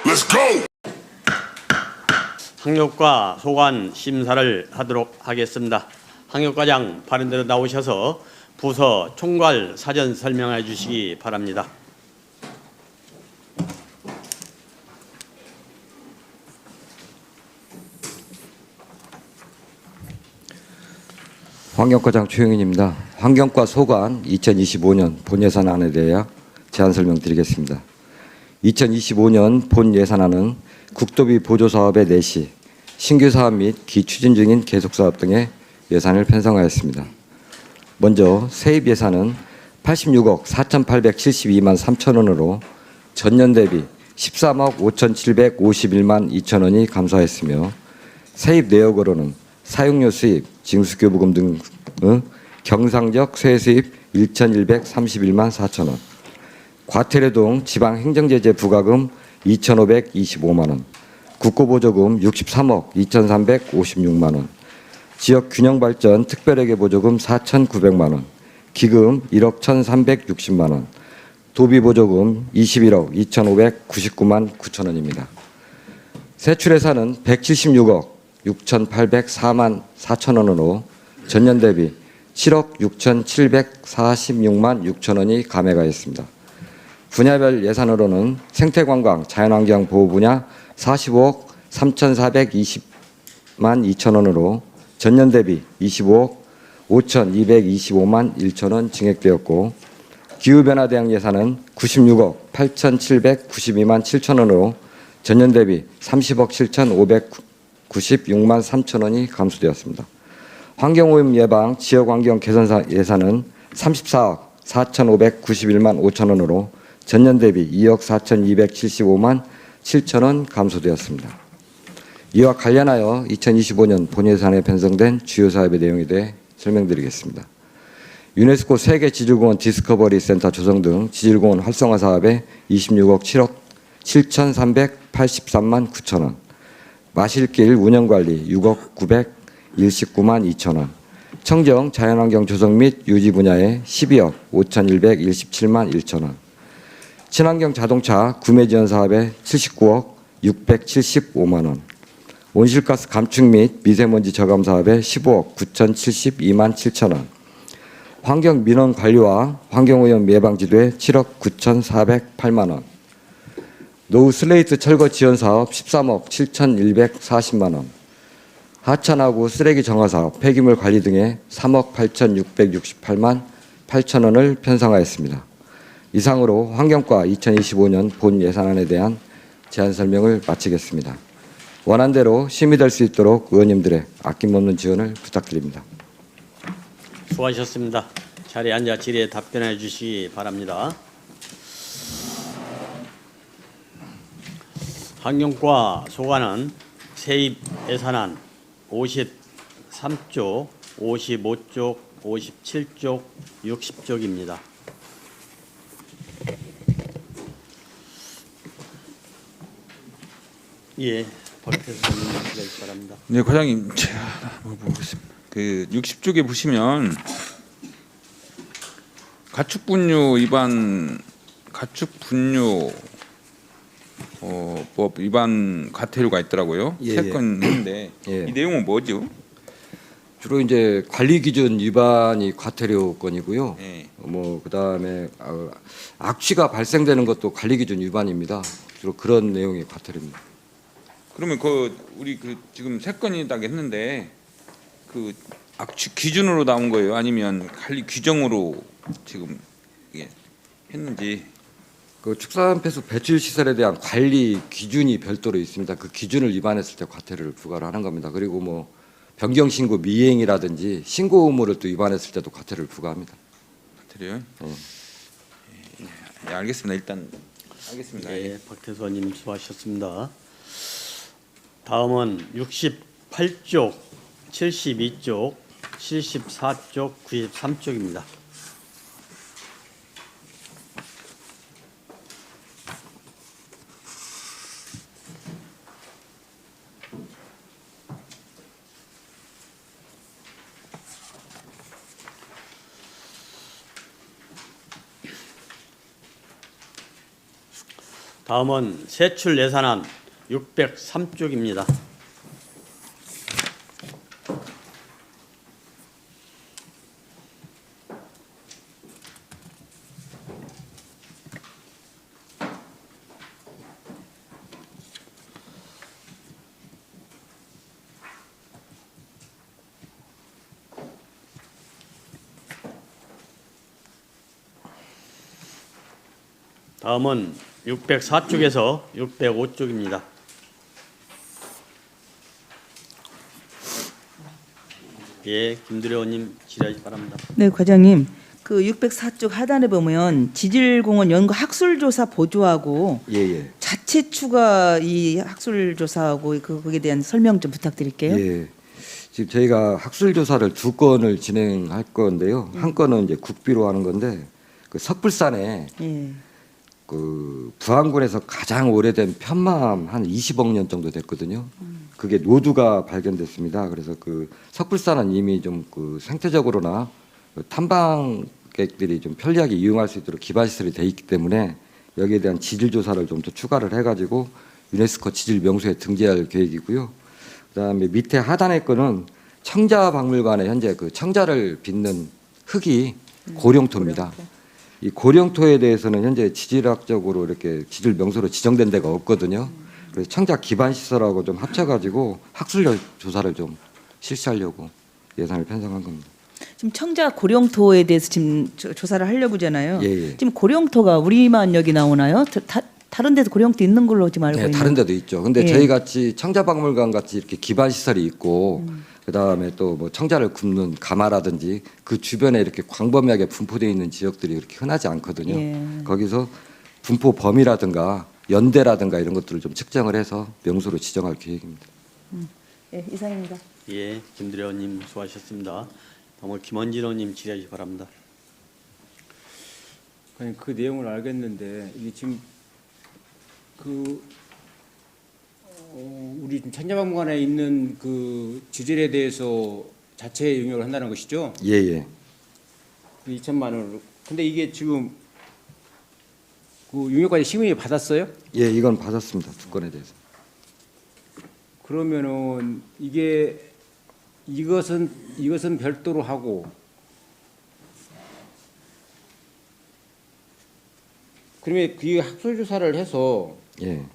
Let's go. 항력과 소관 심사를 하도록 하겠습니다. 항력과장 발언대로 나오셔서 부서 총괄 사전 설명해 주시기 바랍니다. 환경과장 최영인입니다. 환경과 소관 2025년 본예산안에 대해 제안 설명드리겠습니다. 2025년 본예산안은 국도비 보조사업의 내시, 신규 사업 및 기추진 중인 계속사업 등의 예산을 편성하였습니다. 먼저 세입 예산은 86억 4,872만 3천 원으로 전년 대비 13억 5,751만 2천 원이 감소하였으며 세입 내역으로는 사용료 수입, 징수교부금 등의 경상적 세수입 1,131만 4천 원, 과태료동 지방행정제재 부과금 2,525만 원, 국고보조금 63억 2,356만 원, 지역균형발전 특별회계 보조금 4,900만 원, 기금 1억 1,360만 원, 도비보조금 21억 2,599만 9천 원입니다. 세출예산은 176억 6,804만 4천 원으로 전년 대비 7억 6,746만 6천 원이 감액하였습니다. 분야별 예산으로는 생태관광, 자연환경 보호 분야 45억 3,420만 2천 원으로 전년 대비 25억 5,225만 1천 원 증액되었고, 기후변화 대응 예산은 96억 8,792만 7천 원으로 전년 대비 30억 7,596만 3천 원이 감소되었습니다. 환경오염 예방 지역환경 개선 예산은 34억 4,591만 5천 원으로 전년 대비 2억 4,275만 7천 원 감소되었습니다. 이와 관련하여 2025년 본예산에 편성된 주요 사업의 내용에 대해 설명드리겠습니다. 유네스코 세계 지질공원 디스커버리 센터 조성 등 지질공원 활성화 사업에 26억 7억 7,383만 9천 원, 마실길 운영관리 6억 919만 2천 원, 청정 자연환경 조성 및 유지 분야에 12억 5,117만 1천 원, 친환경 자동차 구매 지원 사업에 79억 675만 원, 온실가스 감축 및 미세먼지 저감 사업에 15억 9,072만 7천 원, 환경 민원 관리와 환경오염 예방 지도에 7억 9,408만 원, 노후 슬레이트 철거 지원 사업 13억 7,140만 원, 하천하구 쓰레기 정화 사업, 폐기물 관리 등에 3억 8,668만 8천 원을 편성하였습니다. 이상으로 환경과 2025년 본 예산안에 대한 제안 설명을 마치겠습니다. 원안대로 심의될 수 있도록 의원님들의 아낌없는 지원을 부탁드립니다. 수고하셨습니다. 자리에 앉아 질의에 답변해 주시기 바랍니다. 환경과 소관은 세입 예산안 53쪽, 55쪽, 57쪽, 60쪽입니다. 예, 법에서 설명하시기 바랍니다. 네, 과장님, 제가 한번 보겠습니다. 그 60쪽에 보시면 가축분뇨 위반, 가축분뇨 법 위반 과태료가 있더라고요. 예, 세 건 했는데 예. 이 내용은 뭐죠? 주로 이제 관리 기준 위반이 과태료 건이고요. 예. 그다음에 악취가 발생되는 것도 관리 기준 위반입니다. 주로 그런 내용이 과태료입니다. 그러면 우리 지금 세 건이 딱 했는데 그 악취 기준으로 나온 거예요? 아니면 관리 규정으로 지금 이게 했는지? 그 축산폐수 배출 시설에 대한 관리 기준이 별도로 있습니다. 그 기준을 위반했을 때 과태료를 부과를 하는 겁니다. 그리고 변경 신고 미행이라든지 신고 의무를 또 위반했을 때도 과태료를 부과합니다. 과태료요? 예, 알겠습니다. 일단 알겠습니다. 예, 박태수 의원님 수고하셨습니다. 다음은 68쪽, 72쪽, 74쪽, 93쪽입니다. 다음은 세출 예산안 603쪽입니다. 다음은 604쪽에서 605쪽입니다. 예, 김두려 의원님 질의하시 바랍니다. 네, 과장님. 그 604쪽 하단에 보면 지질공원 연구 학술조사 보조하고 예. 자체 추가 이 학술조사하고 거기에 대한 설명 좀 부탁드릴게요. 예. 지금 저희가 학술 조사를 2건을 진행할 건데요. 한 건은 이제 국비로 하는 건데 그 석불산에 예. 그 부안군에서 가장 오래된 편마암 한 20억 년 정도 됐거든요. 그게 노두가 발견됐습니다. 그래서 그 석불산은 이미 좀 그 생태적으로나 그 탐방객들이 좀 편리하게 이용할 수 있도록 기반 시설이 돼 있기 때문에 여기에 대한 지질 조사를 좀 더 추가를 해가지고 유네스코 지질 명소에 등재할 계획이고요. 그다음에 밑에 하단의 거는 청자박물관에 현재 그 청자를 빚는 흙이 고령토입니다. 이 고령토에 대해서는 현재 지질학적으로 이렇게 지질 명소로 지정된 데가 없거든요. 그래서 청자 기반 시설하고 좀 합쳐가지고 학술 조사를 좀 실시하려고 예산을 편성한 겁니다. 지금 청자 고령토에 대해서 지금 조사를 하려고 하잖아요. 예. 지금 고령토가 우리만 여기 나오나요? 다른 데도 고령토 있는 걸로 지금 알고 네, 있는데. 다른 데도 있죠. 근데 예. 저희 같이 청자박물관 같이 이렇게 기반 시설이 있고 그다음에 또 뭐 청자를 굽는 가마라든지 그 주변에 이렇게 광범위하게 분포되어 있는 지역들이 그렇게 흔하지 않거든요. 예. 거기서 분포 범위라든가 연대라든가 이런 것들을 좀 측정을 해서 명소로 지정할 계획입니다. 예, 이상입니다. 예, 김두려 의원님 수고하셨습니다. 다음은 김원진 의원님 질의하시 바랍니다. 아니 그 내용을 알겠는데 이게 지금 우리 청자박물관에 있는 그 지질에 대해서 자체 용역을 한다는 것이죠? 예. 2천만 원으로. 근데 이게 지금 그 용역까지 시민이 받았어요? 예, 이건 받았습니다. 2건에 대해서. 그러면은 이것은 별도로 하고 그러면 그 학술 조사를 해서 예.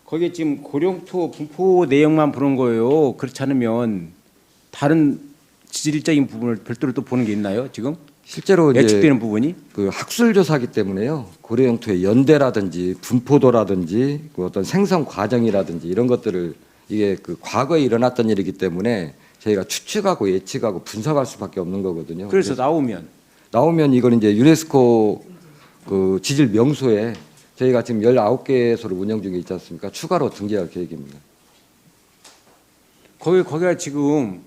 거기에 지금 고령토 분포 내용만 보는 거예요. 그렇지 않으면 다른 지질적인 부분을 별도로 또 보는 게 있나요? 지금 실제로 이제 예측되는 부분이? 그 학술 조사기 때문에요. 고려영토의 연대라든지 분포도라든지 그 어떤 생성 과정이라든지 이런 것들을 이게 그 과거에 일어났던 일이기 때문에 저희가 추측하고 예측하고 분석할 수밖에 없는 거거든요. 그래서 나오면 이건 이제 유네스코 그 지질 명소에 저희가 지금 19개소를 운영 중에 있지 않습니까? 추가로 등재할 계획입니다. 거기가 지금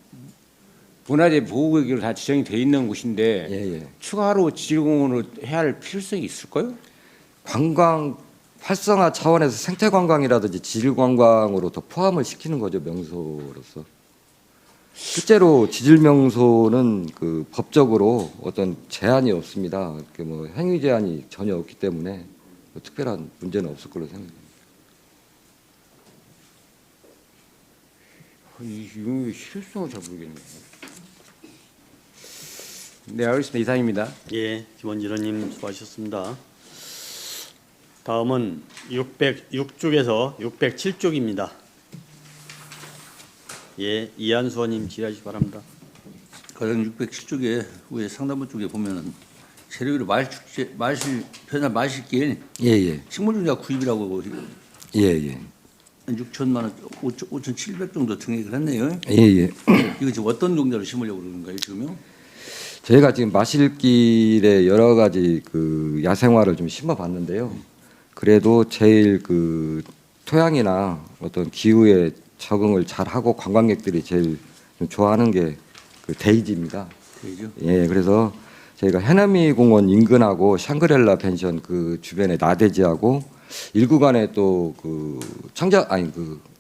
문화재 보호구역으로 다 지정이 돼 있는 곳인데 예. 추가로 지질공원을 해야 할 필요성이 있을까요? 관광 활성화 차원에서 생태 관광이라든지 지질 관광으로 더 포함을 시키는 거죠, 명소로서. 실제로 지질 명소는 그 법적으로 어떤 제한이 없습니다. 이렇게 뭐 행위 제한이 전혀 없기 때문에 뭐 특별한 문제는 없을 걸로 생각합니다. 이 용역의 실효성을 잘 모르겠네요. 네, 알겠습니다. 이상입니다. 예, 김원진 의원님 수고하셨습니다. 다음은 606쪽에서 607쪽입니다. 예, 이한수 의원님 질의하시 바랍니다. 가령 607쪽에 위에 상단부 쪽에 보면은 재료비로 마실길 예. 식물종자 구입이라고 예. 6천만 원, 5,700 정도 증액을 했네요. 예. 이거 지금 어떤 종자를 심으려고 그러는 거예요, 지금요? 저희가 지금 마실길에 여러 가지 그 야생화를 좀 심어봤는데요. 그래도 제일 그 토양이나 어떤 기후에 적응을 잘 하고 관광객들이 제일 좀 좋아하는 게 그 데이지입니다. 그죠? 예, 그래서 저희가 해남이 공원 인근하고 샹그렐라 펜션 그 주변에 나대지하고 일구간에 또 그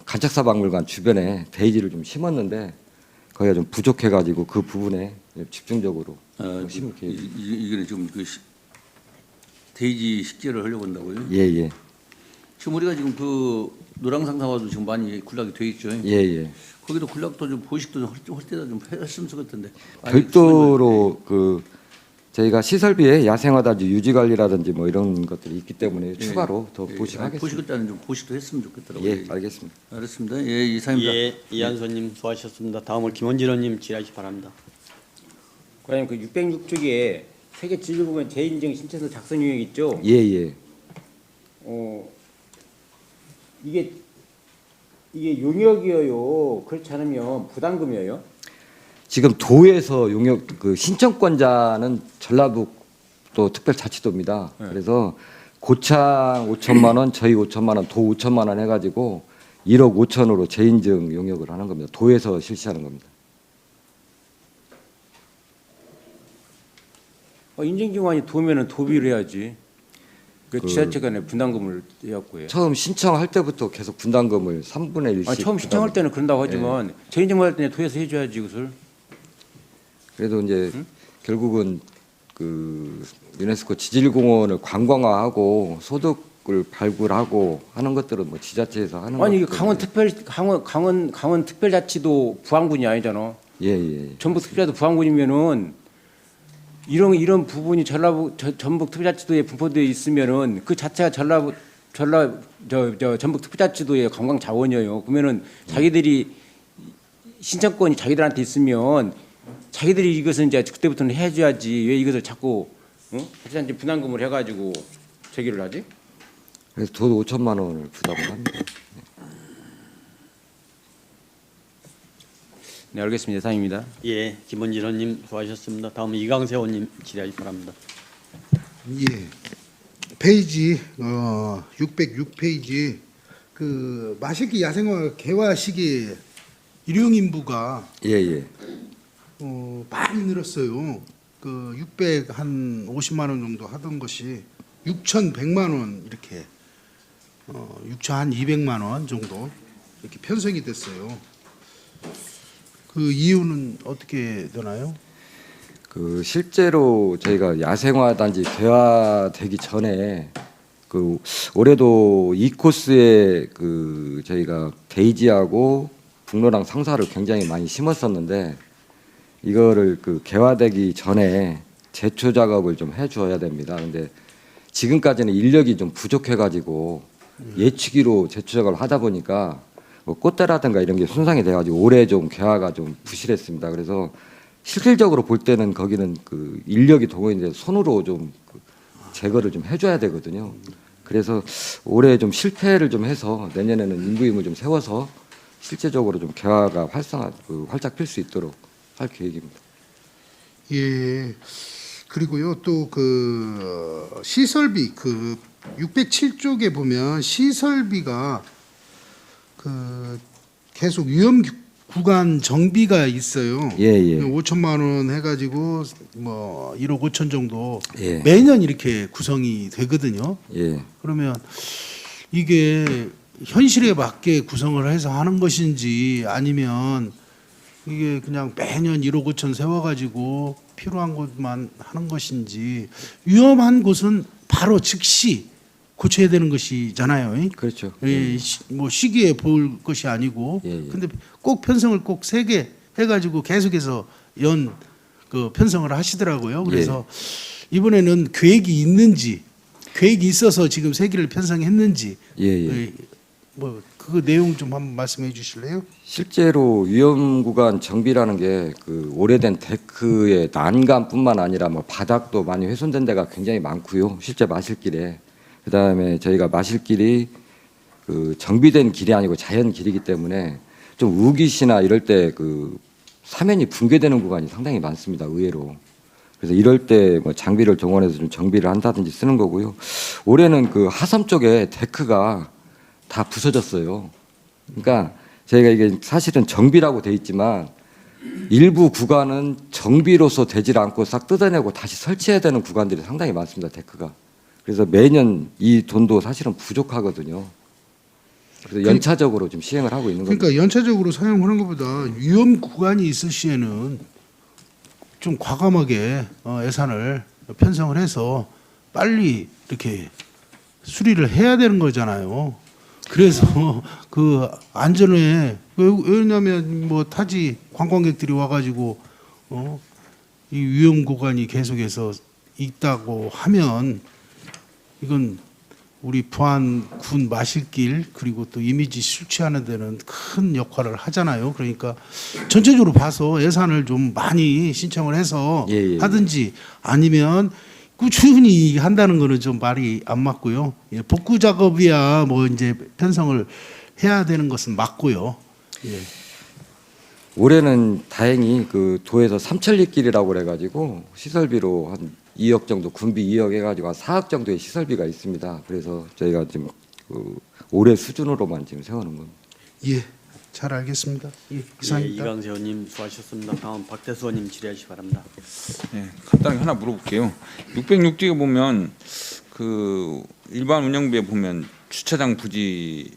간척사 박물관 주변에 데이지를 좀 심었는데 거기가 좀 부족해가지고 그 부분에 집중적으로 심을 계획. 이거는 지금 그 데이지 식재를 하려고 한다고요? 예. 지금 우리가 지금 그 노랑상사와도 지금 많이 군락이 돼 있죠. 예, 예. 거기도 군락도 좀 보식도 좀 할 때다 좀 했으면 좋겠던데. 별도로 그 저희가 시설비에 야생화단지 유지 관리라든지 뭐 이런 것들이 있기 때문에 추가로 더 보식하겠습니다. 보식을 때는 좀 보식도 했으면 좋겠더라고요. 예, 알겠습니다. 알겠습니다. 예, 이사입니다. 예, 이한선님 수고하셨습니다. 다음은 김원진 의원님 질의하시 바랍니다. 과연 그 606쪽에 세계 지질공원 재인증 신청서 작성 요약 있죠? 예, 예. 이게 용역이에요. 그렇지 않으면 부담금이에요? 지금 도에서 용역 그 신청권자는 전라북도 특별자치도입니다. 그래서 고창 5천만 원, 저희 5천만 원, 도 5천만 원 해가지고 1억 5천으로 재인증 용역을 하는 겁니다. 도에서 실시하는 겁니다. 인증기관이 도면은 도비를 해야지. 그 지자체 간에 분담금을 해갖고 해요. 처음 신청할 때부터 계속 분담금을 3분의 1씩. 처음 신청할 때는 그런다고 하지만 재인증 받을 때는 도에서 해줘야지 그것을. 그래도 이제 결국은 그 유네스코 지질공원을 관광화하고 소득을 발굴하고 하는 것들은 뭐 지자체에서 하는 아니 이게 것들. 강원 특별자치도 부안군이 아니잖아. 예, 예. 전북 특별자치도 부안군이면은 이런 부분이 전북 특별자치도에 분포되어 있으면은 그 자체가 전북 특별자치도의 관광 자원이에요. 그러면은 자기들이 신청권이 자기들한테 있으면 자기들이 이것은 이제 그때부터는 해줘야지 왜 이것을 자꾸 자체한테 분담금을 해가지고 제기를 하지? 그래서 도도 5천만 원을 부담을 합니다. 네 알겠습니다. 이상입니다. 예, 김원진 의원님 수고하셨습니다. 다음은 이강세 의원님 질의하시 바랍니다. 예. 페이지 606페이지 그 마실기 야생화 개화 시기 일용 인부가 예, 예. 많이 늘었어요. 그 650만 원 정도 하던 것이 6,100만 원 이렇게 6,200만 원 정도 이렇게 편성이 됐어요. 그 이유는 어떻게 되나요? 그 실제로 저희가 야생화 단지 개화되기 전에 그 올해도 이 코스에 그 저희가 데이지하고 북로랑 상사를 굉장히 많이 심었었는데 이거를 그 개화되기 전에 제초 작업을 좀 해줘야 됩니다. 근데 지금까지는 인력이 좀 부족해가지고 예치기로 제초 작업을 하다 보니까 뭐 꽃대라든가 이런 게 손상이 돼가지고 올해 좀 개화가 좀 부실했습니다. 그래서 실질적으로 볼 때는 거기는 그 인력이 동원인데 손으로 좀 제거를 좀 해줘야 되거든요. 그래서 올해 좀 실패를 좀 해서 내년에는 인부임을 좀 세워서 실제적으로 좀 개화가 활짝 필 수 있도록 할 계획입니다. 예. 그리고요 또 그 시설비 그 607쪽에 보면 시설비가 그 계속 위험 구간 정비가 있어요. 예, 예. 5천만 원 해가지고 뭐 1억 5천 정도 예. 매년 이렇게 구성이 되거든요. 예. 그러면 이게 현실에 맞게 구성을 해서 하는 것인지 아니면 이게 그냥 매년 1억 5천 세워가지고 필요한 곳만 하는 것인지 위험한 곳은 바로 즉시 고쳐야 되는 것이잖아요. 그렇죠. 예, 뭐 시기에 볼 것이 아니고 예, 예. 근데 꼭 편성을 꼭 3개 해가지고 계속해서 그 편성을 하시더라고요. 그래서 이번에는 계획이 있는지 계획이 있어서 지금 3개를 편성했는지 예, 예. 뭐 그 내용 좀 한번 말씀해 주실래요? 실제로 위험 구간 정비라는 게 그 오래된 데크의 난간뿐만 아니라 뭐 바닥도 많이 훼손된 데가 굉장히 많고요. 실제 마실길에 그다음에 저희가 마실길이 그 정비된 길이 아니고 자연 길이기 때문에 좀 우기시나 이럴 때 그 사면이 붕괴되는 구간이 상당히 많습니다. 의외로. 그래서 이럴 때 뭐 장비를 동원해서 좀 정비를 한다든지 쓰는 거고요. 올해는 그 하섬 쪽에 데크가 다 부서졌어요. 그러니까 저희가 이게 사실은 정비라고 돼 있지만 일부 구간은 정비로서 되질 않고 싹 뜯어내고 다시 설치해야 되는 구간들이 상당히 많습니다. 데크가. 그래서 매년 이 돈도 사실은 부족하거든요. 그래서 연차적으로 좀 시행을 하고 있는 겁니다. 그러니까 연차적으로 사용하는 것보다 위험 구간이 있을 시에는 좀 과감하게 예산을 편성을 해서 빨리 이렇게 수리를 해야 되는 거잖아요. 그래서 그 안전에 왜냐하면 뭐 타지 관광객들이 와가지고 이 위험 구간이 계속해서 있다고 하면 이건 우리 부안군 마실길 그리고 또 이미지 실추하는 데는 큰 역할을 하잖아요. 그러니까 전체적으로 봐서 예산을 좀 많이 신청을 해서 예. 하든지 아니면 꾸준히 한다는 거는 좀 말이 안 맞고요. 예, 복구 작업이야 뭐 이제 편성을 해야 되는 것은 맞고요. 예. 올해는 다행히 그 도에서 삼천리길이라고 그래가지고 시설비로 한 2억 정도, 군비 2억 해가지고 한 4억 정도의 시설비가 있습니다. 그래서 저희가 지금 그 올해 수준으로만 지금 세우는 겁니다. 예, 잘 알겠습니다. 예, 예, 이상입니다. 이강세 의원님 수고하셨습니다. 다음 박태수 의원님 질의하시기 바랍니다. 네, 간단하게 하나 물어볼게요. 606조에 보면 그 일반 운영비에 보면 주차장 부지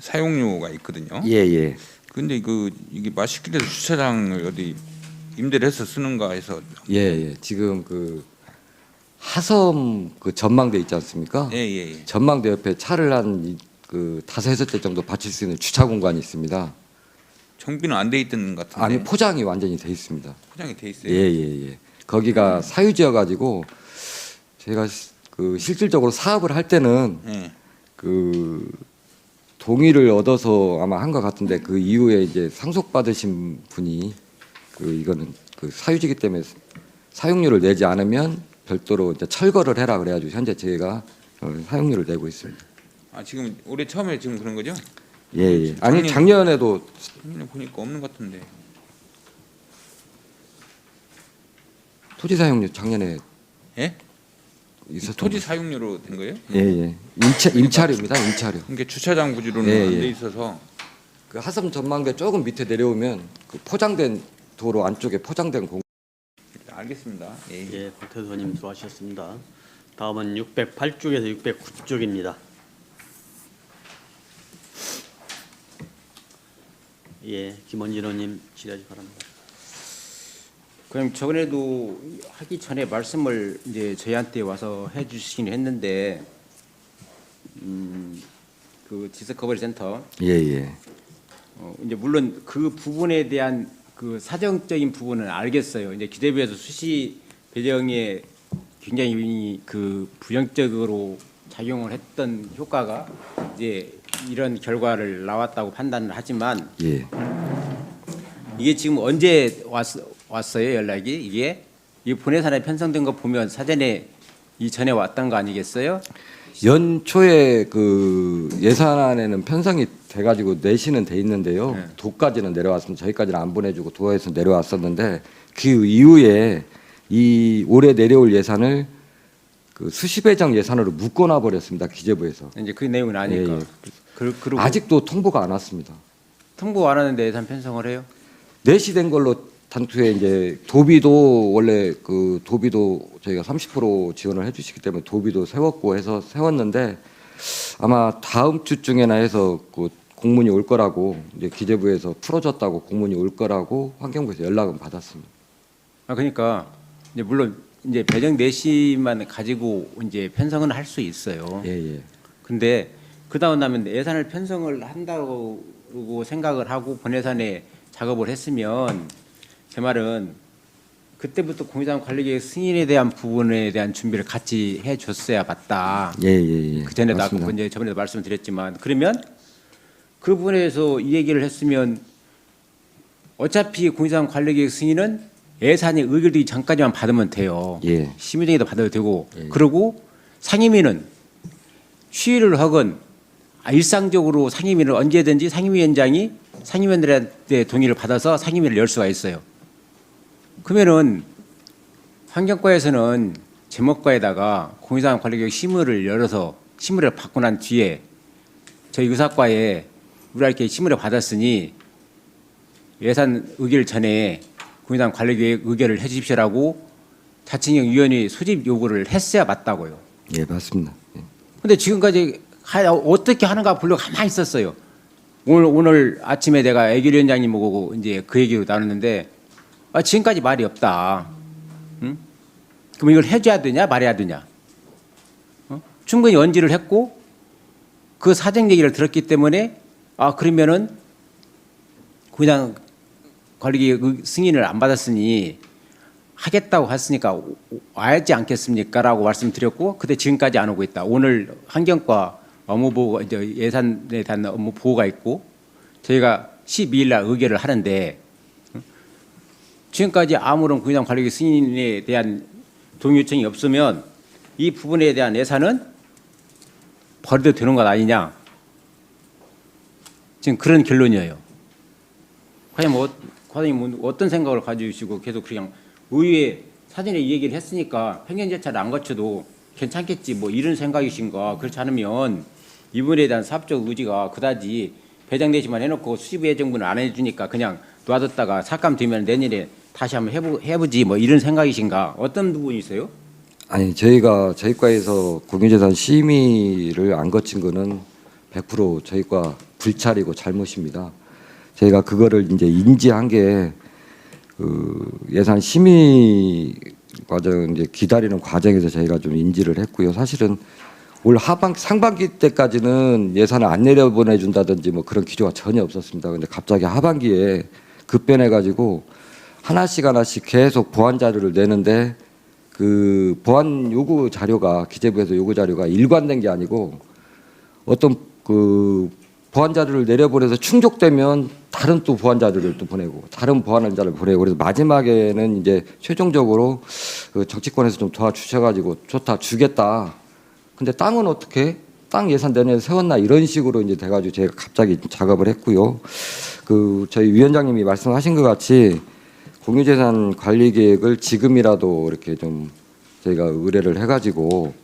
사용료가 있거든요. 예, 예. 근데 그 이게 마실길에서 주차장을 어디 임대를 해서 쓰는가 해서 예, 예. 지금 그 하섬 그 전망대 있지 않습니까? 예. 전망대 옆에 차를 한 그 5-6대 정도 받칠 수 있는 주차 공간이 있습니다. 정비는 안 돼 있던 것 같은데. 아니 포장이 완전히 돼 있습니다. 포장이 돼 있어요. 예. 거기가 사유지여 가지고 제가 그 실질적으로 사업을 할 때는 예. 그 동의를 얻어서 아마 한 것 같은데 그 이후에 이제 상속받으신 분이 그 이거는 그 사유지기 때문에 사용료를 내지 않으면 별도로 이제 철거를 해라 그래가지고 현재 저희가 사용료를 내고 있습니다. 아 지금 올해 처음에 지금 그런 거죠? 예. 아니 작년에도 작년에 보니까 없는 것 같은데. 토지 사용료 작년에 예? 있었던 토지 사용료로 된 거예요? 예. 임차료입니다. 임차료. 그러니까 주차장 부지로는 예, 안 예. 돼 있어서 그 하섬 전망대 조금 밑에 내려오면 그 포장된 도로 안쪽에 포장된 공. 알겠습니다. 예. 예, 박태수 의원님 수고하셨습니다. 다음은 608쪽에서 609쪽입니다. 예, 김원진 의원님 질의하시기 바랍니다. 그럼 저번에도 하기 전에 말씀을 이제 저희한테 와서 해주시긴 했는데 그 디스커버리 센터 예. 이제 물론 그 부분에 대한 그 사정적인 부분은 알겠어요. 이제 기재부에서 수시 배정에 굉장히 그 부정적으로 작용을 했던 효과가 이제 이런 결과를 나왔다고 판단을 하지만 예. 이게 지금 언제 왔어요 연락이 이게 본예산에 편성된 거 보면 사전에 이전에 왔던 거 아니겠어요? 연초에 그 예산안에는 편성이 돼가지고 내시는 돼 있는데요. 네. 도까지는 내려왔습니다. 저희까지는 안 보내주고 도에서 내려왔었는데 그 이후에 이 올해 내려올 예산을 그 수시배정 예산으로 묶어놔 버렸습니다. 기재부에서. 이제 그 내용은 아니까. 예. 그리고 아직도 통보가 안 왔습니다. 통보 안 하는데 예산 편성을 해요? 내시된 걸로 단투에 이제 도비도 원래 그 도비도 저희가 30% 지원을 해주시기 때문에 도비도 세웠고 해서 세웠는데 아마 다음 주중에나 해서 그 공문이 올 거라고 이제 기재부에서 풀어줬다고 공문이 올 거라고 환경부에서 연락은 받았습니다. 아 그러니까 이제 물론 이제 배정 내시만 가지고 이제 편성은 할 수 있어요. 예. 근데 그 다음 나면 예산을 편성을 한다고 생각을 하고 본예산에 작업을 했으면 제 말은 그때부터 공유장 관리계획 승인에 대한 부분에 대한 준비를 같이 해줬어야 맞다. 예. 그 전에도 맞습니다. 아까 이제 저번에도 말씀드렸지만 그러면 그 부분에서 이 얘기를 했으면 어차피 공유장 관리계획 승인은 예산이 의결되기 전까지만 받으면 돼요. 예. 심의정에도 받아도 되고 예. 그리고 상임위는 취의를 하건 일상적으로 상임위를 언제든지 상임위원장이 상임위원들한테 동의를 받아서 상임위를 열 수가 있어요. 그러면은 환경과에서는 제목과에다가 공유상 관리계획 심의를 열어서 심의를 받고 난 뒤에 저희 의사과에 우리가 이렇게 심의를 받았으니 예산 의결 전에 공유상 관리계획 의결을 해주십시오라고 자치경 위원회 소집 요구를 했어야 맞다고요. 예, 맞습니다. 예. 근데 지금까지 어떻게 하는가 보려고 가만히 있었어요. 오늘 아침에 내가 애결위원장님 보고 이제 그 얘기로 나눴는데 지금까지 말이 없다. 응? 그럼 이걸 해줘야 되냐 말해야 되냐? 충분히 언지를 했고 그 사정 얘기를 들었기 때문에 그러면은 그냥 관리계획 승인을 안 받았으니 하겠다고 했으니까 와야지 않겠습니까라고 말씀드렸고 그때 지금까지 안 오고 있다. 오늘 환경과 업무 보고 이제 예산에 대한 업무 보고가 있고 저희가 12일 날 의결을 하는데 지금까지 아무런 군의당 관리계획 승인에 대한 동의 요청이 없으면 이 부분에 대한 예산은 버려도 되는 것 아니냐. 지금 그런 결론이에요. 과연 과장님 어떤 생각을 가지시고 계속 그냥 의회 사전에 이 얘기를 했으니까 행정 절차를 안 거쳐도 괜찮겠지 뭐 이런 생각이신가. 그렇지 않으면 이분에 대한 사업적 의지가 그다지 배정되지만 해놓고 수시부 예정분을 안 해주니까 그냥 놔뒀다가 삭감되면 내년에 다시 한번 해보지 뭐 이런 생각이신가. 어떤 부분이세요? 아니 저희가 저희과에서 공유재산 심의를 안 거친 거는 100% 저희과 불찰이고 잘못입니다. 저희가 그거를 이제 인지한 게 그 예산 심의 과정 이제 기다리는 과정에서 저희가 좀 인지를 했고요. 사실은 올 상반기 때까지는 예산을 안 내려보내 준다든지 뭐 그런 기조가 전혀 없었습니다. 근데 갑자기 하반기에 급변해 가지고 하나씩 계속 보완 자료를 내는데 그 보완 요구 자료가 기재부에서 요구 자료가 일관된 게 아니고 어떤 그 보완 자료를 내려보내서 충족되면 다른 또 보완 자료를 또 보내고 다른 보완 자료를 보내고 그래서 마지막에는 이제 최종적으로 그 정치권에서 좀 도와주셔가지고 좋다 주겠다. 근데 땅은 어떻게 땅 예산 내년에 세웠나 이런 식으로 이제 돼가지고 제가 갑자기 작업을 했고요. 그 저희 위원장님이 말씀하신 것 같이 공유재산 관리 계획을 지금이라도 이렇게 좀 저희가 의뢰를 해가지고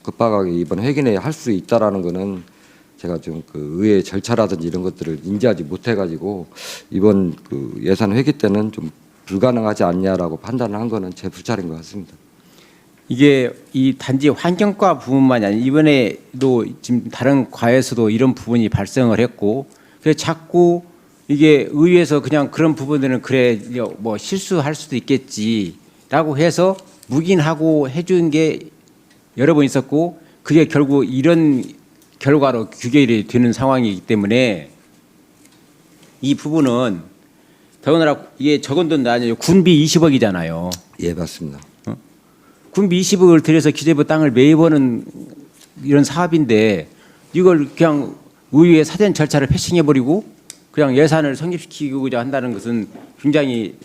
급박하게 이번 회기 내에 할 수 있다라는 거는 제가 좀 그 의회 절차라든지 이런 것들을 인지하지 못해가지고 이번 그 예산 회기 때는 좀 불가능하지 않냐라고 판단을 한 거는 제 불찰인 것 같습니다. 이게 이 단지 환경과 부분만이 아니라 이번에도 지금 다른 과에서도 이런 부분이 발생을 했고 그래서 자꾸 이게 의회에서 그냥 그런 부분들은 그래 뭐 실수할 수도 있겠지라고 해서 묵인하고 해준 게 여러 번 있었고 그게 결국 이런 결과로 규결이 되는 상황이기 때문에 이 부분은 더군다나 이게 적은 돈도 아니에요. 군비 20억이잖아요. 예, 맞습니다. 군비 20억을 들여서 기재부 땅을 매입하는 이런 사업인데 이걸 그냥 의회 사전 절차를 패싱해버리고 그냥 예산을 성립시키고자 한다는 것은 굉장히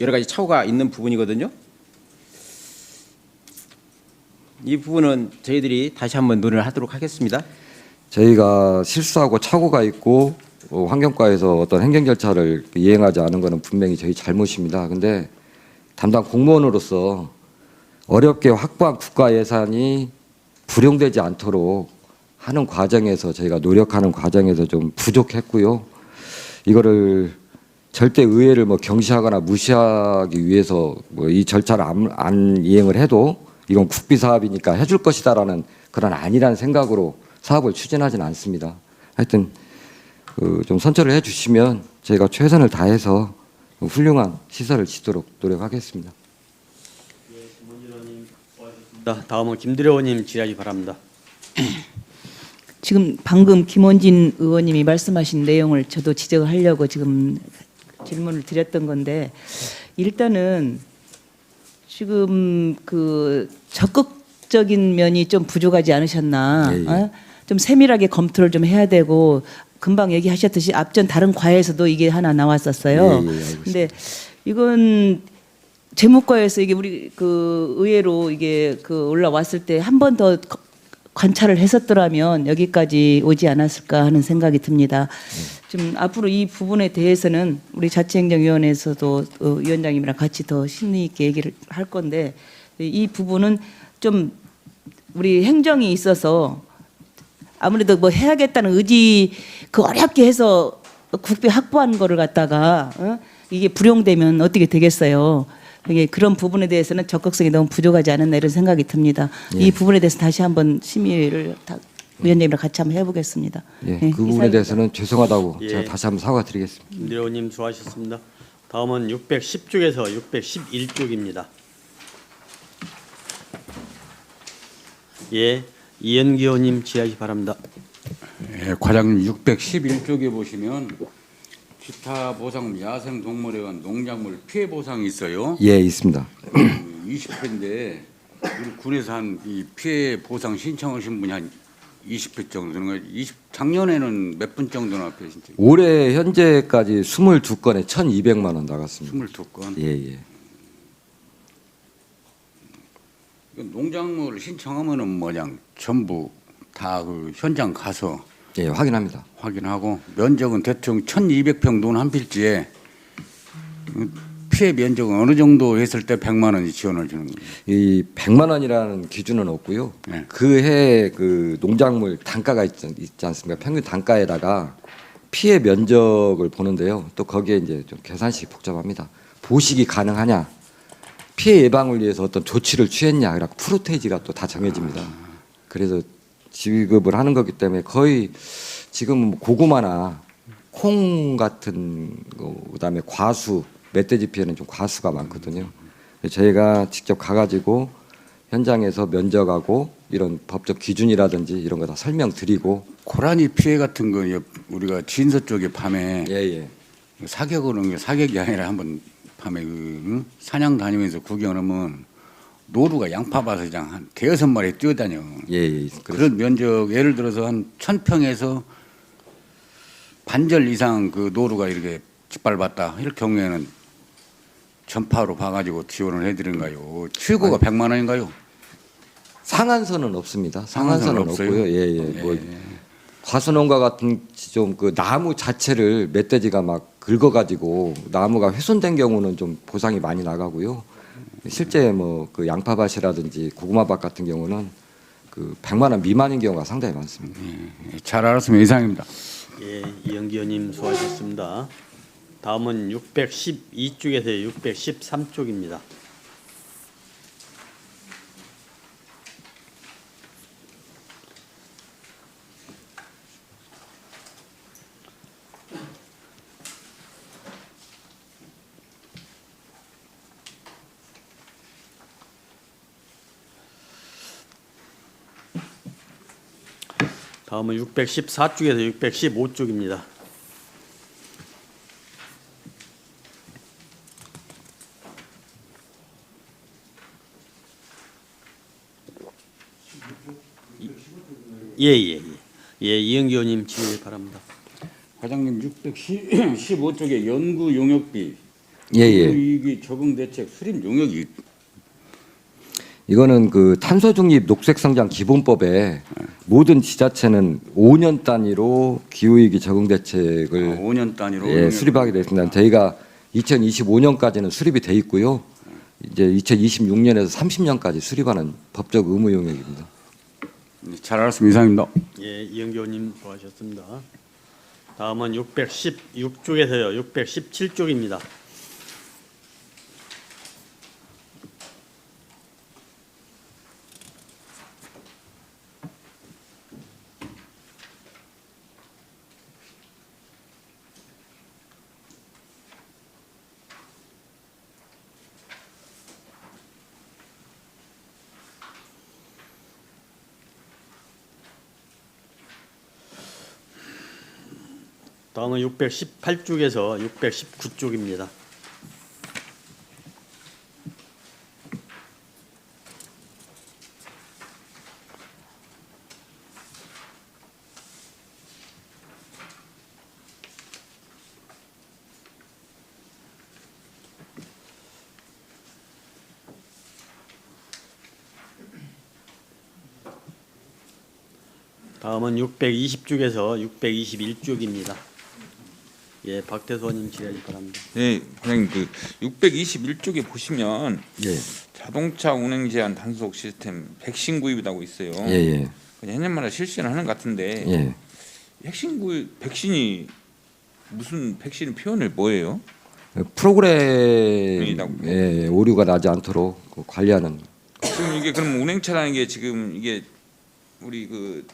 여러 가지 착오가 있는 부분이거든요. 이 부분은 저희들이 다시 한번 논의를 하도록 하겠습니다. 저희가 실수하고 착오가 있고 환경과에서 어떤 행정 절차를 이행하지 않은 것은 분명히 저희 잘못입니다. 근데 담당 공무원으로서 어렵게 확보한 국가 예산이 불용되지 않도록 하는 과정에서 저희가 노력하는 과정에서 좀 부족했고요. 이거를 절대 의회를 뭐 경시하거나 무시하기 위해서 뭐 이 절차를 안 이행을 해도 이건 국비 사업이니까 해줄 것이다라는 그런 아니란 생각으로 사업을 추진하지는 않습니다. 하여튼 좀 선처를 해주시면 저희가 최선을 다해서 훌륭한 시설을 짓도록 노력하겠습니다. 다음은 김두려 의원님 질의하기 바랍니다. 지금 방금 김원진 의원님이 말씀하신 내용을 저도 지적을 하려고 지금 질문을 드렸던 건데 일단은 지금 그 적극적인 면이 좀 부족하지 않으셨나? 예, 예. 어? 좀 세밀하게 검토를 좀 해야 되고 금방 얘기하셨듯이 앞전 다른 과에서도 이게 하나 나왔었어요. 예, 알겠습니다. 근데 이건 재무과에서 이게 우리 그 의회로 이게 그 올라왔을 때 한 번 더 관찰을 했었더라면 여기까지 오지 않았을까 하는 생각이 듭니다. 좀 앞으로 이 부분에 대해서는 우리 자치행정위원회에서도 위원장님이랑 같이 더 심리 있게 얘기를 할 건데 이 부분은 좀 우리 행정이 있어서 아무래도 뭐 해야겠다는 의지 그 어렵게 해서 국비 확보한 거를 갖다가 이게 불용되면 어떻게 되겠어요? 이게 그런 부분에 대해서는 적극성이 너무 부족하지 않았나 이런 생각이 듭니다. 예. 이 부분에 대해서 다시 한번 심의를 위원장님이랑 같이 한번 해보겠습니다. 예, 네, 그 부분에 이상입니다. 대해서는 죄송하다고 예. 제가 다시 한번 사과드리겠습니다. 김두려 의원님 수고하셨습니다. 다음은 610쪽에서 611쪽입니다. 예, 이현기 의원님 질의하시 바랍니다. 예, 과장님 611쪽에 보시면 기타 보상 야생 동물에 의한 농작물 피해 보상이 있어요. 예, 있습니다. 20회인데 우리 군에서 한 이 피해 보상 신청하신 분이 한 20회 정도 되는 거예요. 작년에는 몇 분 정도나 피해 신청? 올해 현재까지 22건에 1,200만 원 나갔습니다. 22건. 예, 예. 농작물 신청하면은 뭐냐 전부 다 그 현장 가서 예, 확인합니다. 확인하고 면적은 대충 1,200평 논 한 필지에 피해 면적은 어느 정도 했을 때 100만 원이 지원을 주는 거예요. 이 100만 원이라는 기준은 없고요. 네. 그 해 그 농작물 단가가 있지 않습니까? 평균 단가에다가 피해 면적을 보는데요. 또 거기에 이제 좀 계산식이 복잡합니다. 보식이 가능하냐, 피해 예방을 위해서 어떤 조치를 취했냐, 그래서 프로테이지가 또 다 정해집니다. 그래서 지급을 하는 거기 때문에 거의 지금 고구마나 콩 같은 거, 그다음에 과수, 멧돼지 피해는 좀 과수가 많거든요. 저희가 직접 가가지고 현장에서 면적하고 이런 법적 기준이라든지 이런 거 다 설명드리고. 고라니 피해 같은 거 우리가 진서 쪽에 밤에 예예. 사격으로 사격이 아니라 한번 밤에 사냥 다니면서 구경하면 노루가 양파밭에장 한 대여섯 마리 뛰어다녀. 예예. 그런 면적 예를 들어서 한 1,000평에서 반절 이상 그 노루가 이렇게 짓밟았다. 이럴 경우에는 전파로 봐가지고 지원을 해드린가요? 최고가 100만 원인가요? 상한선은 없습니다. 상한선은 상한선은 없어요? 없고요. 예예. 뭐 과수농가 같은 좀 그 나무 자체를 멧돼지가 막 긁어가지고 나무가 훼손된 경우는 좀 보상이 많이 나가고요. 실제 뭐 그 양파밭이라든지 고구마밭 같은 경우는 그 100만 원 미만인 경우가 상당히 많습니다. 잘 알았으면 이상입니다. 예, 이영기 의원님 수고하셨습니다. 다음은 612쪽에서 613쪽입니다. 다음은 614쪽에서 615쪽입니다. 예예예. 예, 이영기 의원님 질의 바랍니다. 과장님 615쪽에 연구 용역비 예예. 이익이 적응 대책 수립 용역이 이거는 그 탄소 중립 녹색 성장 기본법에 모든 지자체는 5년 단위로 기후위기 적응 대책을 5년 단위로 예, 수립하게 됐습니다. 저희가 2025년까지는 수립이 돼 있고요. 이제 2026년에서 30년까지 수립하는 법적 의무 용역입니다. 잘 알았으면 이상입니다. 예, 이영기 의원님 수고하셨습니다. 다음은 616쪽에서요 617쪽입니다. 다음은 618쪽에서 619쪽입니다. 다음은 620쪽에서 621쪽입니다. 예, 박태수 의원님 질의하시 바랍니다. 네, 과장님 그 621쪽에 보시면 예. 자동차 운행 제한 단속 시스템 백신 구입이라고 있어요. 예예. 해년마다 실시를 하는 것 같은데 예. 백신 구입 백신이 무슨 백신 표현을 뭐예요? 프로그램 예, 오류가 나지 않도록 그 관리하는. 지금 이게 그럼 운행차라는 게 지금 이게 우리 그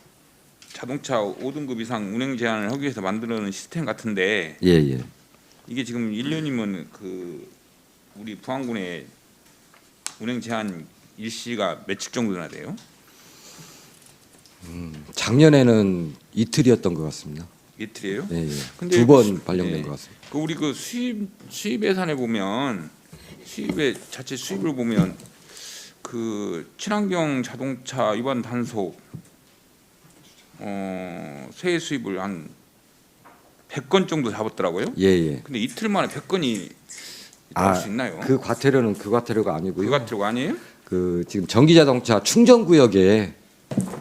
자동차 5등급 이상 운행 제한을 하기 위해서 만들어놓은 시스템 같은데 예예. 이게 지금 1년이면 그 우리 부안군의 운행 제한 일시가 며칠 정도나 돼요? 작년에는 이틀이었던 것 같습니다. 이틀이에요? 예, 예. 근데 두 번 발령된 예. 것 같습니다. 그 우리 그 수입 예산에 보면 수입의 자체 수입을 보면 그 친환경 자동차 위반 단속 세해 수입을 한 100건 정도 잡았더라고요. 예, 예. 근데 이틀 만에 100건이 나올 수 있나요? 그 과태료는 그 과태료가 아니고요. 그 같은 거 아니에요? 그 지금 전기자동차 충전 구역에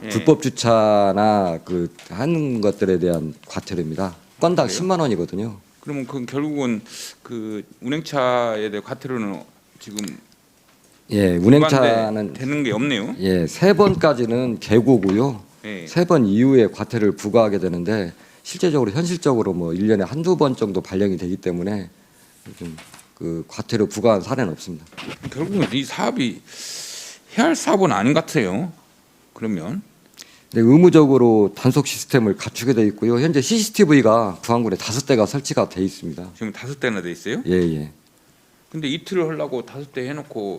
예. 불법 주차나 그 하는 것들에 대한 과태료입니다. 건당 그래요? 10만 원이거든요. 그러면 그 결국은 그 운행차에 대한 과태료는 지금 예, 위반돼 운행차는 되는 게 없네요. 예, 3번까지는 계고고요. 예. 3번 이후에 과태료를 부과하게 되는데 실제적으로 현실적으로 뭐 1년에 한두 번 정도 발령이 되기 때문에 좀 그 과태료 부과한 사례는 없습니다. 결국은 이 사업이 해야 할 사업은 아닌 것 같아요. 그러면 네, 의무적으로 단속 시스템을 갖추게 돼 있고요. 현재 CCTV가 부안군에 5대가 설치가 돼 있습니다. 지금 5대나 돼 있어요. 예, 예. 근데 이틀을 하려고 5대 해놓고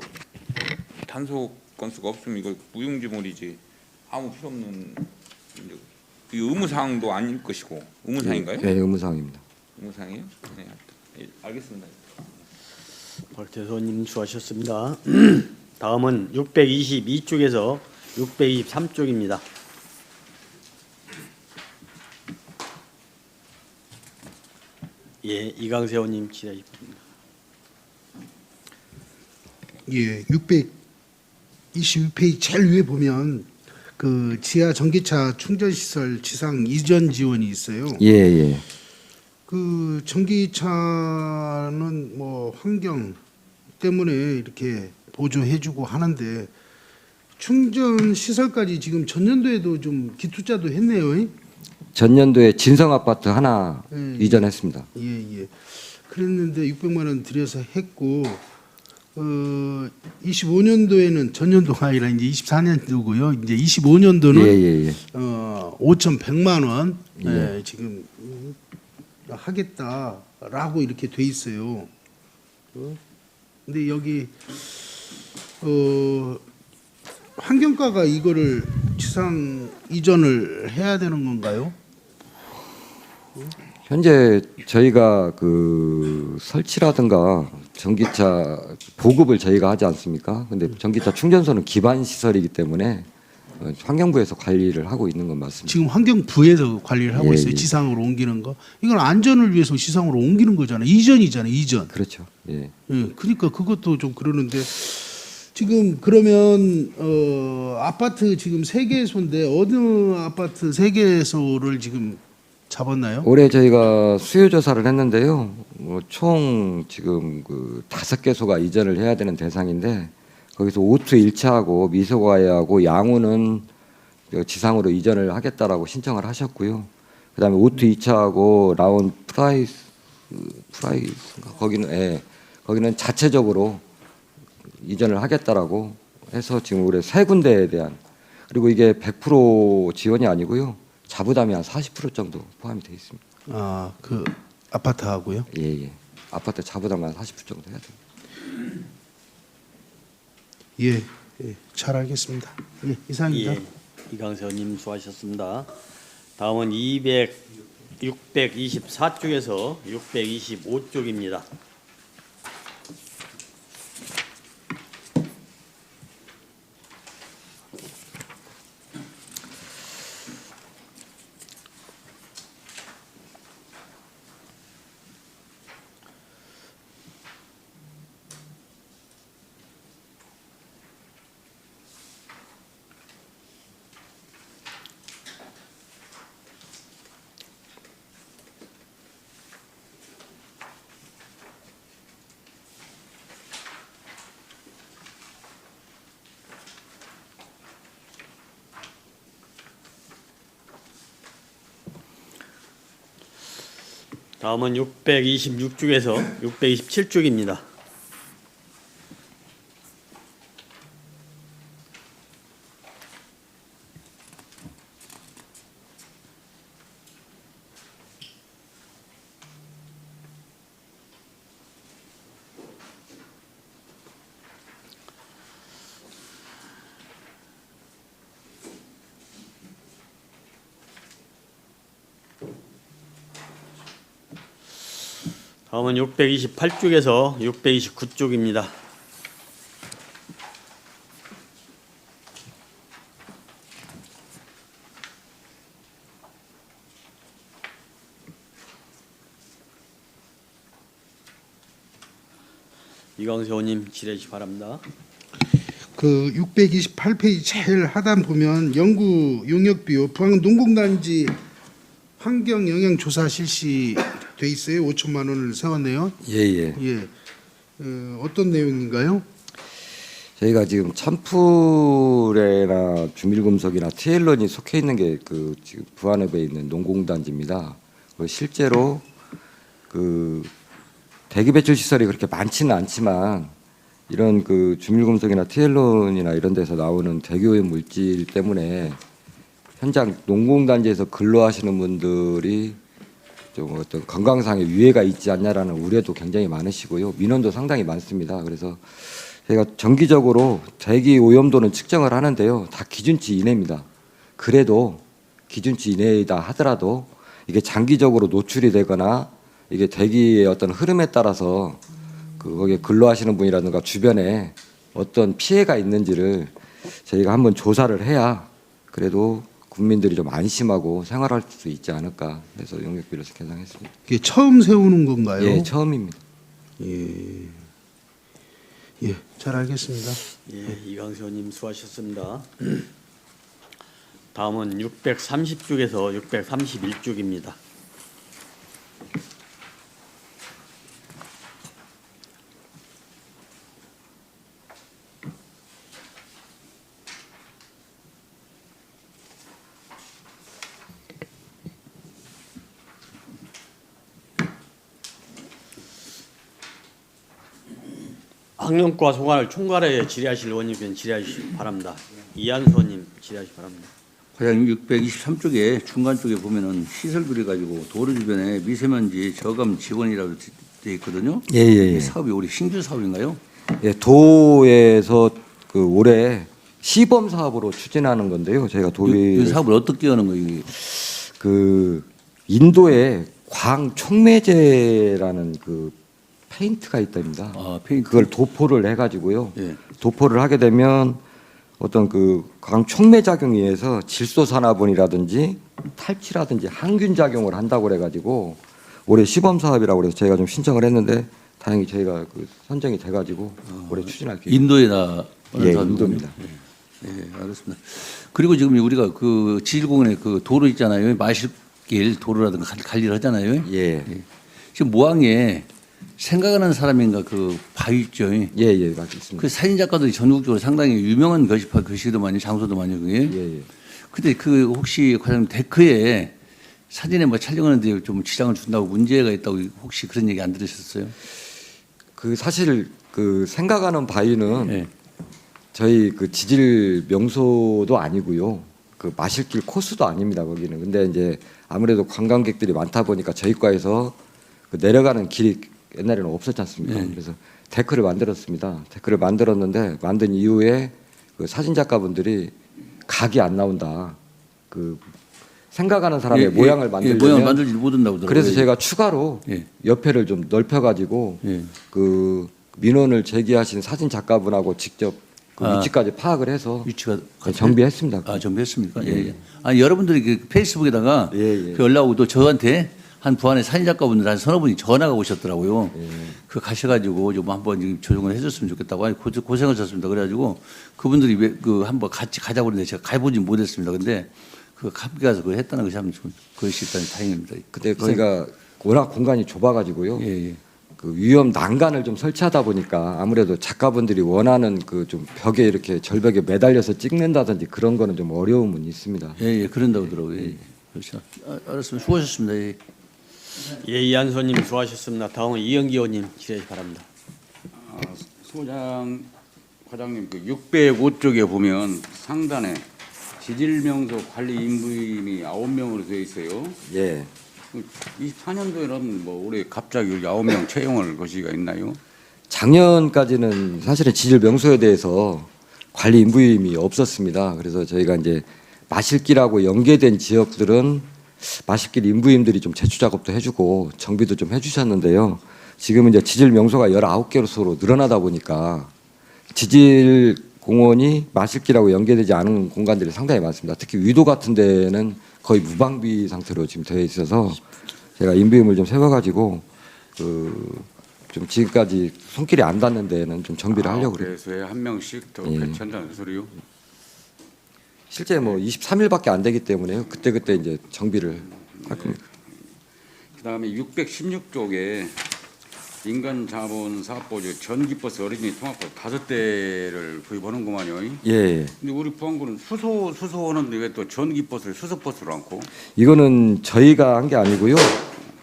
단속 건수가 없으면 이거 무용지물이지 아무 필요 없는 이 의무사항도 아닐 것이고 의무사항인가요? 네, 의무사항입니다. 의무사항이에요? 네, 예, 알겠습니다. 박태소님 수고하셨습니다. 다음은 622쪽에서 623쪽입니다. 예, 이강세호님 질의 바랍니다. 예, 622페이지 제일 위에 보면 그 지하 전기차 충전 시설 지상 이전 지원이 있어요. 예, 예. 그 전기차는 뭐 환경 때문에 이렇게 보조해주고 하는데 충전 시설까지 지금 전년도에도 좀 기투자도 했네요. 전년도에 진성 아파트 하나 예, 이전했습니다. 예, 예. 그랬는데 600만 원 들여서 했고 25년도에는 전년도가 아니라 이제 24년도고요. 이제 25년도는 예, 예, 예. 5,100만 원 예. 지금 하겠다라고 이렇게 돼 있어요. 근데 여기 환경과가 이거를 지상 이전을 해야 되는 건가요? 현재 저희가 그 설치라든가 전기차 보급을 저희가 하지 않습니까? 근데 전기차 충전소는 기반 시설이기 때문에 환경부에서 관리를 하고 있는 건 맞습니다. 지금 환경부에서 관리를 하고 예, 있어요. 예. 지상으로 옮기는 거. 이건 안전을 위해서 지상으로 옮기는 거잖아요. 이전이잖아요. 이전. 그렇죠. 예. 예, 그러니까 그것도 좀 그러는데 지금 그러면 아파트 지금 3개소인데 어느 아파트 3개소를 지금 잡았나요? 올해 저희가 수요 조사를 했는데요. 총 지금 그 5개소가 이전을 해야 되는 대상인데 거기서 오투 1차하고 미소과외하고 양우는 지상으로 이전을 하겠다라고 신청을 하셨고요. 그다음에 오투 2차하고 라운 프라이스 거기는 자체적으로 이전을 하겠다라고 해서 지금 올해 3군데에 대한 그리고 이게 100% 지원이 아니고요. 자부담이 한 40% 정도 포함이 되어 있습니다. 아, 그 아파트하고요. 예, 예. 아파트 자부담 한 40% 정도 해야 됩니다. 예, 예, 잘 알겠습니다. 예, 이상입니다. 예, 이강세호님 수고하셨습니다. 다음은 624쪽에서 625쪽입니다. 다음은 626쪽에서 627쪽입니다. 다음은 628쪽에서 629쪽입니다. 이광수 의원님 질의해 주시기 바랍니다. 그 628페이지 제일 하단 보면 연구 용역 비용 부항 농공단지 환경 영향 조사 실시 돼 있어요. 5천만 원을 세웠네요. 예예. 예. 어떤 내용인가요? 저희가 지금 찬풀에나 주밀금속이나 티엘론이 속해 있는 게 그 지금 부안읍에 있는 농공단지입니다. 실제로 그 대기 배출 시설이 그렇게 많지는 않지만 이런 그 주밀금속이나 티엘론이나 이런 데서 나오는 대기오염 물질 때문에 현장 농공단지에서 근로하시는 분들이 좀 어떤 건강상의 위해가 있지 않냐라는 우려도 굉장히 많으시고요. 민원도 상당히 많습니다. 그래서 저희가 정기적으로 대기 오염도는 측정을 하는데요. 다 기준치 이내입니다. 그래도 기준치 이내이다 하더라도 이게 장기적으로 노출이 되거나 이게 대기의 어떤 흐름에 따라서 거기에 근로하시는 분이라든가 주변에 어떤 피해가 있는지를 저희가 한번 조사를 해야 그래도 국민들이 좀 안심하고 생활할 수 있지 않을까 해서 용역비를 계상했습니다. 이게 처음 세우는 건가요? 예, 처음입니다. 예. 예, 잘 알겠습니다. 예, 이광수 의원님 수고하셨습니다. 다음은 630쪽에서 631쪽입니다. 학령과 소관을 총괄해 질의하실 의원님께는 질의해 주시기 바랍니다. 이한수 의원님 질의하시기 바랍니다. 과장님 623쪽에 중간 쪽에 보면은 시설 그려가지고 도로 주변에 미세먼지 저감 지원이라고 되어 있거든요. 예예예. 이 사업이 우리 신규 사업인가요? 예, 도에서 그 올해 시범 사업으로 추진하는 건데요. 저희가 이 도의 사업을 어떻게 하는 거예요? 이게? 그 인도에 광촉매제라는 그 페인트가 있답니다. 아, 페인트. 그걸 도포를 해가지고요. 예. 도포를 하게 되면 어떤 그 광촉매 작용에 의해서 질소산화분이라든지 탈취라든지 항균 작용을 한다고 그래가지고 올해 시범 사업이라고 그래서 저희가 좀 신청을 했는데 다행히 저희가 그 선정이 돼가지고 올해 추진할 계획. 인도에다 예, 인도입니다. 예, 알겠습니다. 그리고 지금 우리가 그 지질공원에 그 도로 있잖아요. 마실길 도로라든가 관리를 하잖아요. 예, 지금 모항에 생각하는 사람인가 그 바위 있죠. 예, 맞습니다. 그 사진 작가들이 전국적으로 상당히 유명한 거시도 많이 장소도 많이 그게. 예. 근데 그 혹시 과장님 데크에 사진에 뭐 촬영하는데 좀 지장을 준다고 문제가 있다고 혹시 그런 얘기 안 들으셨어요? 그 사실 그 생각하는 바위는 예. 저희 그 지질 명소도 아니고요. 그 마실길 코스도 아닙니다. 거기는. 근데 이제 아무래도 관광객들이 많다 보니까 저희 과에서 그 내려가는 길이 옛날에는 없었지 않습니까? 예. 그래서 데크를 만들었습니다. 데크를 만들었는데 만든 이후에 그 사진 작가분들이 각이 안 나온다. 그 생각하는 사람의 모양을 만들려면 모양을 만들지 못한다고 그러더라고요. 그래서 제가 추가로 예. 옆에를 좀 넓혀가지고 예. 그 민원을 제기하신 사진 작가분하고 직접 그 위치까지 파악을 해서 위치가 정비했습니다. 아, 정비했습니까? 예. 예. 아니 여러분들이 그 페이스북에다가 예. 그 연락 오고 또 저한테 한 부안의 사진 작가분들 한 서너 분이 전화가 오셨더라고요. 예. 그 가셔가지고 좀 한번 지금 조정을 해줬으면 좋겠다고. 아니 고생하셨습니다. 그래가지고 그분들이 왜 그 한번 같이 가자고 그러는데 제가 가보진 못했습니다. 근데 그 함께 가서 그걸 했다는 것이 참 그것이 일단 다행입니다. 근데 거기가 워낙 공간이 좁아가지고요. 예, 예. 그 위험 난간을 좀 설치하다 보니까 아무래도 작가분들이 원하는 그 좀 벽에 이렇게 절벽에 매달려서 찍는다든지 그런 거는 좀 어려움은 있습니다. 예, 예, 그런다고 하더라고요. 예. 그렇죠. 알았습니다. 수고하셨습니다. 예. 예, 이한수 의원님 수고하셨습니다. 다음은 이영기 의원님 질의하시기 바랍니다. 소장 과장님 그 605쪽에 보면 상단에 지질명소 관리 인부임이 9명으로 되어 있어요. 예. 24년도에는 뭐 올해 갑자기 9명 채용을 것이가 있나요? 작년까지는 사실은 지질 명소에 대해서 관리 인부임이 없었습니다. 그래서 저희가 이제 마실길하고 연계된 지역들은 마실길 인부임들이 좀 제초 작업도 해주고 정비도 좀 해주셨는데요. 지금은 이제 지질 명소가 19개로서로 늘어나다 보니까 지질 공원이 마실길하고 연계되지 않은 공간들이 상당히 많습니다. 특히 위도 같은 데는 거의 무방비 상태로 지금 되어 있어서 제가 인비움을 좀 세워가지고 좀 지금까지 손길이 안 닿는 데는 좀 정비를 하려고 그래요. 그래서 한 명씩 더 예. 배치한다는 소리요? 실제 뭐 23일밖에 안 되기 때문에요. 그때 이제 정비를 할 겁니다. 그다음에 616쪽에 인간 자본 사업보조 전기버스 어린이 통합버스 5대를 구입하는구만요. 예. 근데 우리 부안군은 수소 하는데 왜 또 전기버스를 수소버스로 않고? 이거는 저희가 한 게 아니고요.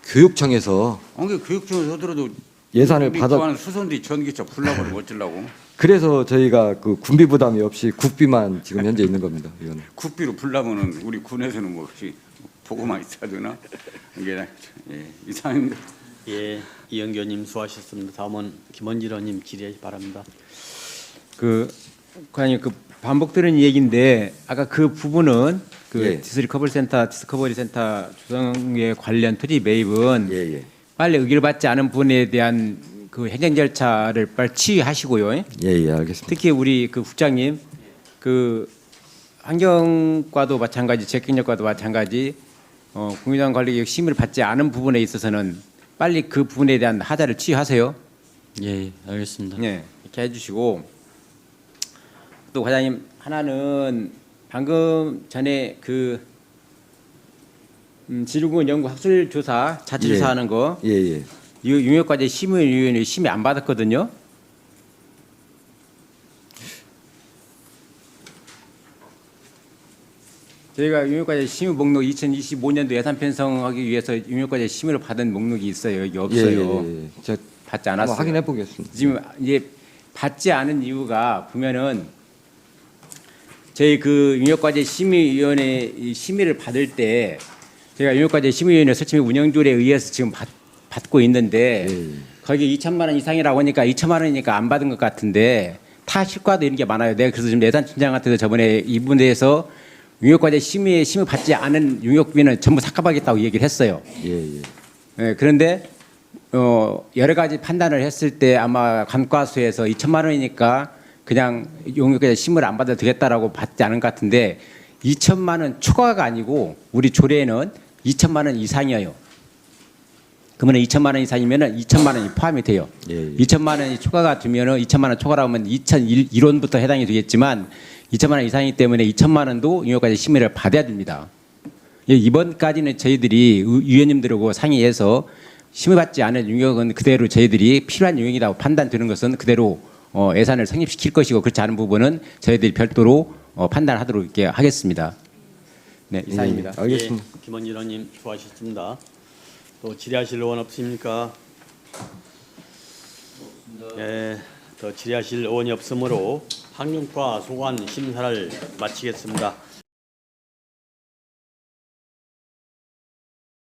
교육청에서 아니 교육청에서 하더라도 예산을 우리 받아 부안은 수소인데 전기차 풀라고 어쩌려고? 그래서 저희가 그 군비 부담이 없이 국비만 지금 현재 있는 겁니다. 이거는. 국비로 풀라면은 우리 군에서는 뭐 혹시 보고만 있어야 되나? 이게 이상입니다. 예, 이영교님 수고하셨습니다. 다음은 김원질 의원님 질의 바랍니다. 과연 그 반복되는 얘기인데 아까 그 부분은 그 예. 디스커버리 센터 조성에 관련 토지 매입은 예. 빨리 의결 받지 않은 부분에 대한 그 행정 절차를 빨리 취하시고요. 예, 알겠습니다. 특히 우리 그 국장님 그 환경과도 마찬가지, 재경력과도 마찬가지 국민당 관리계획 심의를 받지 않은 부분에 있어서는 빨리 그 부분에 대한 하자를 취하세요. 예, 알겠습니다. 네, 이렇게 해주시고 또 과장님 하나는 방금 전에 그 지류군 연구 학술 조사 자체 예. 조사하는 거 예. 용역과제 심의위원회 심의 안 받았거든요. 저희가 용역과제 심의 목록 2025년도 예산 편성하기 위해서 용역과제 심의를 받은 목록이 있어요. 여기 없어요. 예. 제가 받지 한번 않았어요. 확인해 보겠습니다. 지금 이제 받지 않은 이유가 보면은 저희 그 용역과제 심의위원회 이 심의를 받을 때 제가 용역과제 심의위원회 설치 및 운영조례에 의해서 지금 받고 있는데 거기 2천만 원 이상이라고 하니까 2천만 원이니까 안 받은 것 같은데 타 실과도 이런 게 많아요. 내가 그래서 지금 예산팀장한테도 저번에 이 부분에 대해서 용역과제 심의 받지 않은 용역비는 전부 삭감하겠다고 얘기를 했어요. 예, 그런데 여러 가지 판단을 했을 때 아마 감과수에서 2천만 원이니까 그냥 용역과제 심의를 안 받아도 되겠다라고 받지 않은 것 같은데 2천만 원 초과가 아니고 우리 조례에는 2천만 원 이상이에요. 그러면 2천만 원 이상이면은 2천만 원이 포함이 돼요. 2천만 원이 초과가 되면은 2천만 원 초과라고 하면 2001원부터 해당이 되겠지만 2천만 원 이상이기 때문에 2천만 원도 용역과제 심의를 받아야 됩니다. 이번까지는 저희들이 위원님들하고 상의해서 심의받지 않은 용역은 그대로 저희들이 필요한 용역이라고 판단되는 것은 그대로 예산을 성립시킬 것이고 그렇지 않은 부분은 저희들이 별도로 판단하도록 이렇게 하겠습니다. 네, 이상입니다. 알겠습니다. 예, 김원질 의원님 수고하셨습니다. 또 질의하실 의원 없습니까? 예, 더 질의하실 의원이 없으므로 환경과 소관 심사를 마치겠습니다.